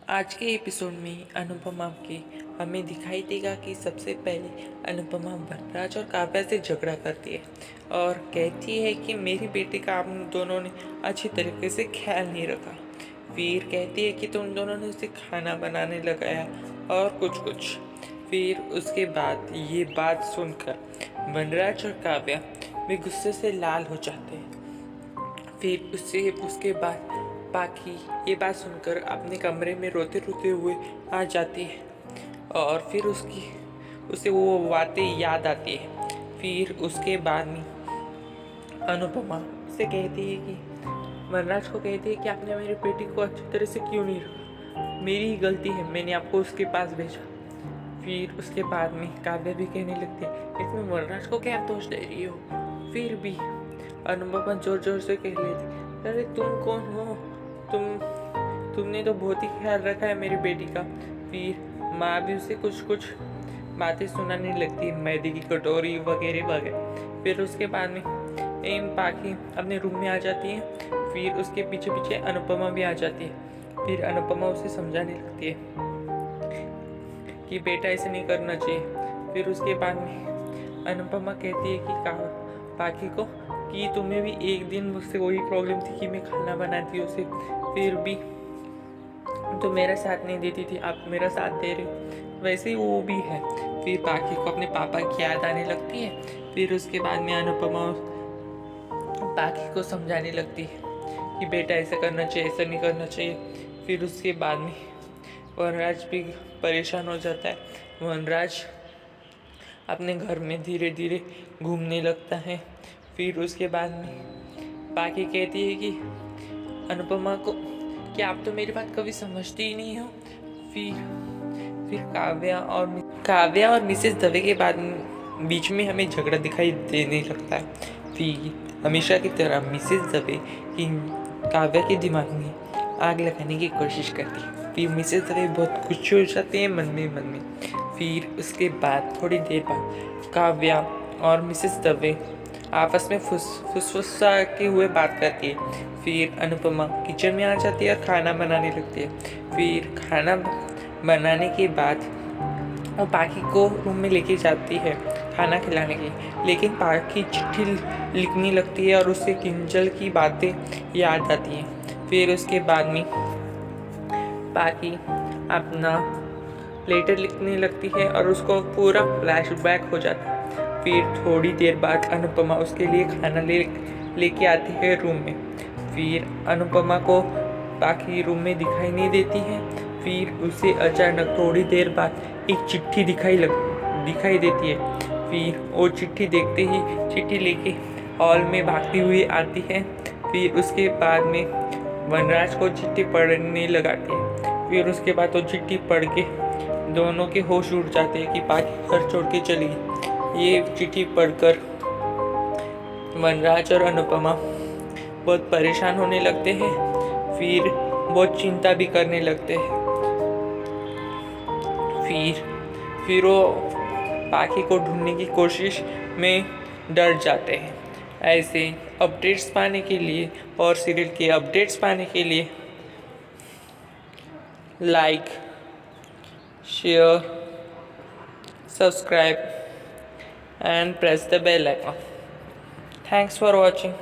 आज के एपिसोड में अनुपमा के हमें दिखाई देगा कि सबसे पहले अनुपमा वनराज और काव्या से झगड़ा करती है और कहती है कि मेरी बेटी का आप दोनों ने अच्छी तरीके से ख्याल नहीं रखा। फिर कहती है कि तुम दोनों ने उसे खाना बनाने लगाया और कुछ कुछ। फिर उसके बाद ये बात सुनकर वनराज और काव्या भी गुस्से से लाल हो जाते हैं। फिर उसके बाद पाखी ये बात सुनकर अपने कमरे में रोते रोते हुए आ जाती है और फिर उसे वो बातें याद आती है। फिर उसके बाद में अनुपमा से कहती है कि वनराज को कहती है कि आपने मेरी बेटी को अच्छी तरह से क्यों नहीं रखा, मेरी ही गलती है, मैंने आपको उसके पास भेजा। फिर उसके बाद में काव्या भी कहने लगती है इसमें वनराज को क्या दोष दे रही हो। फिर भी अनुपमा जोर जोर से कह लेती अरे तुम कौन हो, तुमने तो बहुत ही ख्याल रखा है मेरी बेटी का। फिर माँ भी उसे कुछ कुछ बातें सुनाने लगती है, मैदे की कटोरी वगैरह वगैरह। फिर उसके बाद में पाखी अपने रूम में आ जाती है। फिर उसके पीछे पीछे अनुपमा भी आ जाती है। फिर अनुपमा उसे समझाने लगती है कि बेटा ऐसे नहीं करना चाहिए। फिर उसके बाद में अनुपमा कहती है कि पाखी को कि तुम्हें भी एक दिन मुझसे वही प्रॉब्लम थी कि मैं खाना बनाती हूँ उसे, फिर भी तो मेरा साथ नहीं देती थी, आप मेरा साथ दे रहे, वैसे ही वो भी है। फिर पाखी को अपने पापा की याद आने लगती है। फिर उसके बाद में अनुपमा पाखी को समझाने लगती है कि बेटा ऐसा करना चाहिए, ऐसा नहीं करना चाहिए। फिर उसके बाद में वनराज भी परेशान हो जाता है। वनराज अपने घर में धीरे धीरे घूमने लगता है। फिर उसके बाद में पाखी कहती है कि अनुपमा को कि आप तो मेरी बात कभी समझती ही नहीं हो। फिर काव्या और मिसेस दवे के बाद बीच में हमें झगड़ा दिखाई देने लगता है। फिर हमेशा की तरह मिसेस दवे की काव्या के दिमाग में आग लगाने की कोशिश करती है। फिर मिसेस दवे बहुत खुश हो जाते हैं मन में। फिर उसके बाद थोड़ी देर बाद काव्या और मिसेस दवे आपस में फुसफुसा के हुए बात करती है। फिर अनुपमा किचन में आ जाती है और खाना बनाने लगती है। फिर खाना बनाने के बाद वो पाखी को रूम में लेके जाती है खाना खिलाने के लिए, लेकिन पाखी चिट्ठी लिखने लगती है और उसे किंजल की बातें याद आती हैं। फिर उसके बाद में पाखी अपना लेटर लिखने लगती है और उसको पूरा फ्लैशबैक हो जाता है। फिर थोड़ी देर बाद अनुपमा उसके लिए खाना लेके आती है रूम में। फिर अनुपमा को पाखी रूम में दिखाई नहीं देती है। फिर उसे अचानक थोड़ी देर बाद एक चिट्ठी दिखाई देती है। फिर वो चिट्ठी देखते ही चिट्ठी लेके हॉल में भागती हुई आती है। फिर उसके बाद में वनराज को चिट्ठी पढ़ने लगाती है। फिर उसके बाद वो चिट्ठी पढ़ के दोनों के होश उड़ जाते हैं कि पाखी घर छोड़ के चली गई। ये चिट्ठी पढ़कर वनराज और अनुपमा बहुत परेशान होने लगते हैं। फिर बहुत चिंता भी करने लगते हैं। फिर वो पाखी को ढूंढने की कोशिश में डर जाते हैं। ऐसे अपडेट्स पाने के लिए और सीरियल के अपडेट्स पाने के लिए like, share, subscribe and press the bell icon. Thanks for watching.